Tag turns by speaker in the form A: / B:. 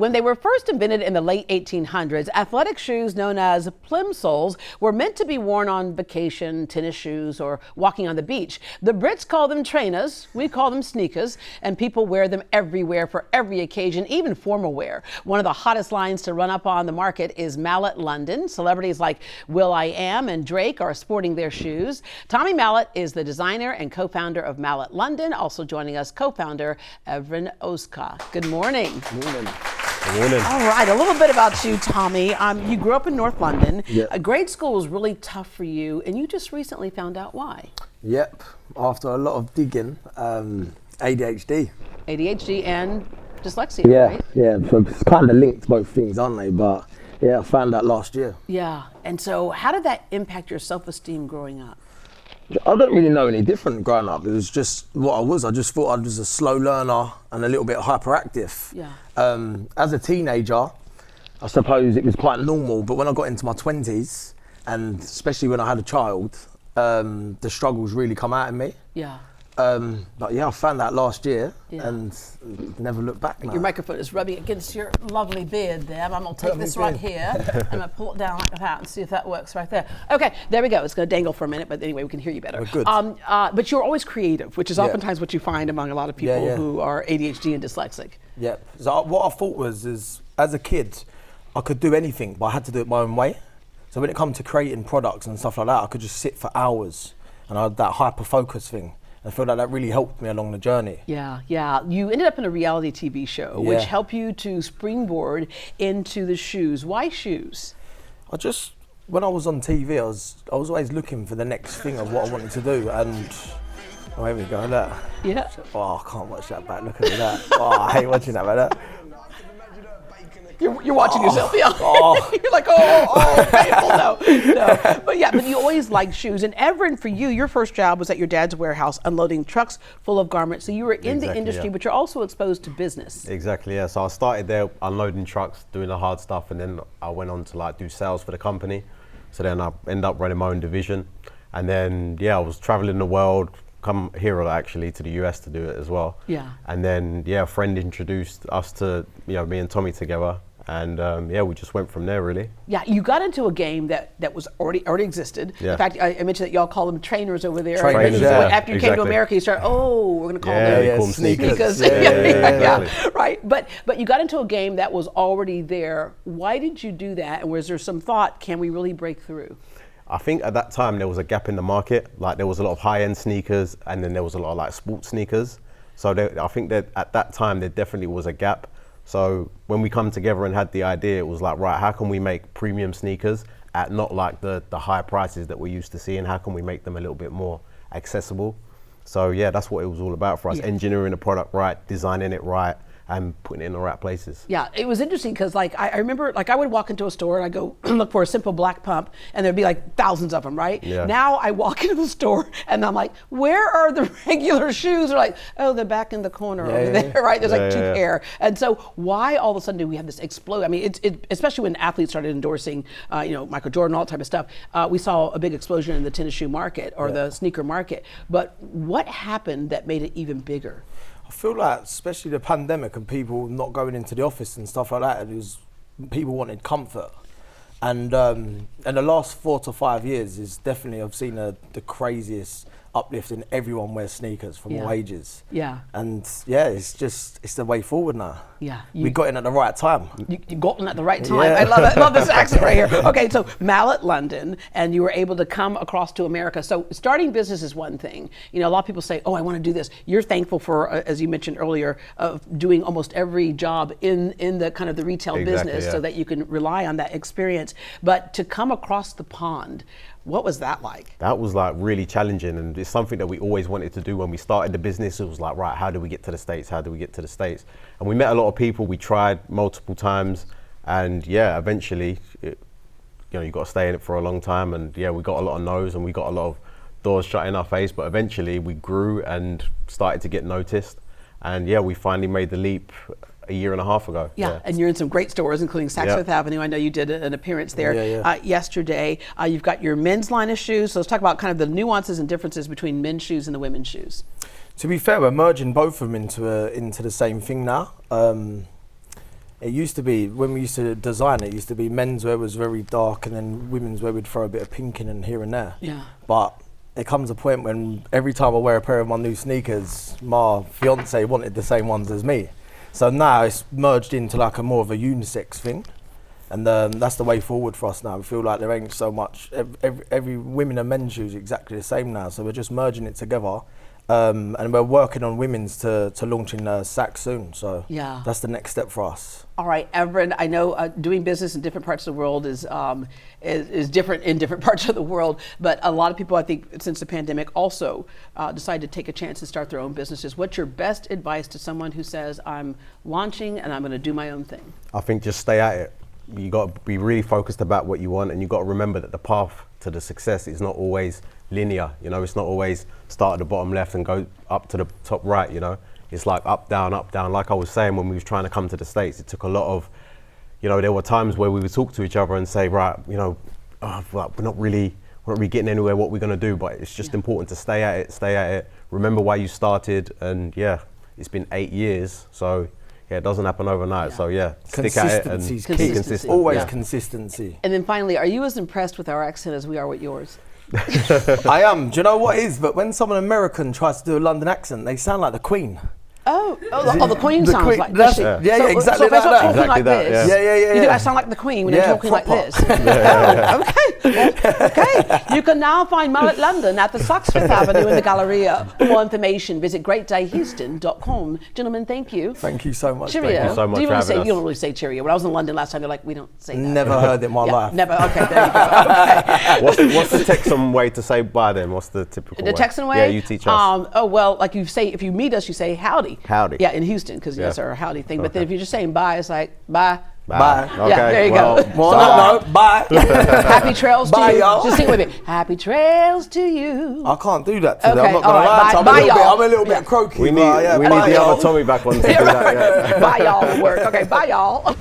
A: When they were first invented in the late 1800s, athletic shoes known as plimsolls were meant to be worn on vacation, tennis shoes, or walking on the beach. The Brits call them trainers, we call them sneakers, and people wear them everywhere for every occasion, even formal wear. One of the hottest lines to run up on the market is Mallet London. Celebrities like will.i.am and Drake are sporting their shoes. Tommy Mallet is the designer and co-founder of Mallet London. Also joining us, co-founder Evren Ozka. Good morning.
B: Good morning.
C: Good morning.
A: All right, a little bit about you, Tommy. You grew up in North London.
B: Yep.
A: Grade school was really tough for you, and you just recently found out why.
B: Yep. After a lot of digging, ADHD.
A: ADHD and dyslexia, right?
B: Yeah. So it's kind of linked both things, aren't they? But yeah, I found that last year.
A: Yeah. And so, how did that impact your self-esteem growing up?
B: I don't really know any different growing up. It was just what I was. I just thought I was a slow learner and a little bit hyperactive.
A: Yeah.
B: As a teenager, I suppose it was quite normal. But when I got into my 20s, and especially when I had a child, the struggles really come out in me.
A: Yeah.
B: But yeah, I found that last year
A: Yeah.
B: and never looked back now.
A: Your microphone is rubbing against your lovely beard there. I'm going to take this right here. I'm going to pull it down like that and see if that works right there. Okay, there we go. It's going to dangle for a minute, but anyway, we can hear you better.
B: We're good.
A: But you're always creative, which is
B: Yeah.
A: oftentimes what you find among a lot of people
B: Yeah.
A: who are ADHD and dyslexic.
B: Yeah. So what I thought is, as a kid, I could do anything, but I had to do it my own way. So when it comes to creating products and stuff like that, I could just sit for hours, and I had that hyper focus thing. I feel like that really helped me along the journey.
A: Yeah. You ended up in a reality TV show, which
B: Yeah.
A: helped you to springboard into the shoes. Why shoes?
B: When I was on TV, I was always looking for the next thing of what I wanted to do, and oh, here we go, look.
A: Yeah.
B: Oh, I can't watch that back. Look at that. Oh, I hate watching that back. Look.
A: You're watching yourself, yeah.
B: Oh.
A: You're like, painful. No. But yeah, but you always liked shoes. And Evren, for you, your first job was at your dad's warehouse unloading trucks full of garments. So you were in the
C: Exactly,
A: industry,
C: yeah.
A: but you're also exposed to business.
C: Exactly, yeah. So I started there unloading trucks, doing the hard stuff, and then I went on to do sales for the company. So then I ended up running my own division. And then, I was traveling the world, come here actually to the US to do it as well.
A: Yeah.
C: And then, a friend introduced us to, me and Tommy together. And we just went from there, really.
A: Yeah, you got into a game that was already existed.
C: Yeah.
A: In fact, I mentioned that y'all call them trainers over there.
B: Trainers,
A: So
B: yeah.
A: after you came to
C: Exactly.
A: America, you started, we're going to call
C: Yeah,
A: them
C: we call them
A: sneakers.
C: sneakers.
A: Yeah, right. But you got into a game that was already there. Why did you do that? And was there some thought, can we really break through?
C: I think at that time there was a gap in the market. Like there was a lot of high-end sneakers, and then there was a lot of sports sneakers. So I think that at that time there definitely was a gap. So when we come together and had the idea, it was like, right, how can we make premium sneakers at not like the high prices that we're used to seeing? How can we make them a little bit more accessible? So that's what it was all about for us, engineering the product right, designing it right, and putting it in the right places.
A: Yeah, it was interesting because I remember I would walk into a store and I go look for a simple black pump and there'd be thousands of them, right?
C: Yeah.
A: Now I walk into the store and I'm like, where are the regular shoes? They're like, oh, they're back in the corner over there, right? There's two pair. And so why all of a sudden do we have this explode? I mean, especially when athletes started endorsing, Michael Jordan, all that type of stuff, we saw a big explosion in the tennis shoe market or the sneaker market. But what happened that made it even bigger?
B: I feel like, especially the pandemic and people not going into the office and stuff like that, people wanted comfort. And the last 4 to 5 years is definitely, I've seen the craziest uplift in everyone wears sneakers from all ages.
A: Yeah.
B: And it's the way forward now.
A: Yeah.
B: We got in at the right time.
A: You got in at the right time.
B: Yeah.
A: I love it. I love this accent right here. Okay, so Mallet London, and you were able to come across to America. So starting business is one thing. A lot of people say, I want to do this. You're thankful for, as you mentioned earlier, of doing almost every job in the kind of the retail business so that you can rely on that experience. But to come across the pond, what was that like?
C: That was really challenging, and it's something that we always wanted to do when we started the business. It was like, right, how do we get to the States? How do we get to the States? And we met a lot of people. We tried multiple times, and eventually, you got to stay in it for a long time. And we got a lot of no's, and we got a lot of doors shut in our face. But eventually, we grew and started to get noticed, and we finally made the leap a year and a half ago.
A: Yeah, and you're in some great stores, including Saks Fifth Avenue. I know you did an appearance there yesterday. You've got your men's line of shoes. So let's talk about kind of the nuances and differences between men's shoes and the women's shoes.
B: To be fair, we're merging both of them into the same thing now. It used to be, when we used to design it, used to be menswear was very dark and then women's wear we'd throw a bit of pink in and here and there.
A: Yeah.
B: But it comes a point when every time I wear a pair of my new sneakers, my fiance wanted the same ones as me. So now it's merged into like a more of a unisex thing. And that's the way forward for us now. We feel like there ain't so much, every women and men's shoes are exactly the same now. So we're just merging it together. And we're working on women's to launch in Saks soon. So
A: Yeah.
B: that's the next step for us.
A: All right, Evren, I know doing business in different parts of the world is different in different parts of the world, but a lot of people, I think, since the pandemic also decided to take a chance and start their own businesses. What's your best advice to someone who says, I'm launching and I'm going to do my own thing?
C: I think just stay at it. You got to be really focused about what you want, and you got to remember that the path to the success is not always linear. You know, it's not always start at the bottom left and go up to the top right. You know, it's like up, down, up, down. Like I was saying, when we was trying to come to the States, it took a lot of, you know, there were times where we would talk to each other and say, right, you know, we're not really getting anywhere. What we're going to do? But it's just important to stay at it. Remember why you started, and yeah, it's been 8 years, so. Yeah, it doesn't happen overnight, so yeah, stick at it and
B: Consistency's
C: keep
B: key.
C: consistent.
B: Always
C: Yeah.
B: consistency.
A: And then finally, are you as impressed with our accent as we are with yours?
B: I am. Do you know what it is? But when someone American tries to do a London accent, they sound like the Queen.
A: The Queen
B: The
A: sounds
B: Queen,
A: like
B: that's
A: this.
B: it. Yeah, exactly
A: So if I
B: like
A: start
B: that.
A: talking
C: Exactly
A: like
C: that,
A: this,
B: yeah.
A: you think I sound like the Queen when you're talking
B: proper.
A: like this. Okay. You can now find Mallet London at the Saks Fifth Avenue in the Galleria. For more information, visit greatdayhouston.com. Gentlemen, thank you.
B: Thank you so much.
A: Cheerio.
C: Thank you so much
A: Do you
C: for
A: really
C: having us.
A: You don't really say cheerio. When I was in London last time, they're like, we don't say that.
B: Never heard it in my life.
A: Never. Okay, there you go. Okay.
C: What's the Texan way to say bye then? What's the typical
A: The
C: way?
A: Texan way?
C: Yeah, you teach us.
A: Oh, well, like you say, if you meet us, you say howdy.
C: Howdy.
A: Yeah, in Houston, because that's our howdy thing. But then if you're just saying bye, it's like bye.
B: Bye.
C: Okay,
A: Yeah, there you
C: well,
A: go.
B: Well, no, bye.
A: Happy trails to
B: Bye,
A: you.
B: y'all.
A: Just sing with me. Happy trails to you.
B: I can't do that today.
A: Okay,
B: I'm not
A: all
B: going
A: right,
B: to lie.
A: bye,
B: I'm
A: y'all.
B: a little bit croaky.
C: We need
B: but yeah,
C: the
B: bye,
C: other
B: y'all.
C: Tommy back on to do that. Yeah.
A: Bye, y'all. Work. Okay, bye, y'all.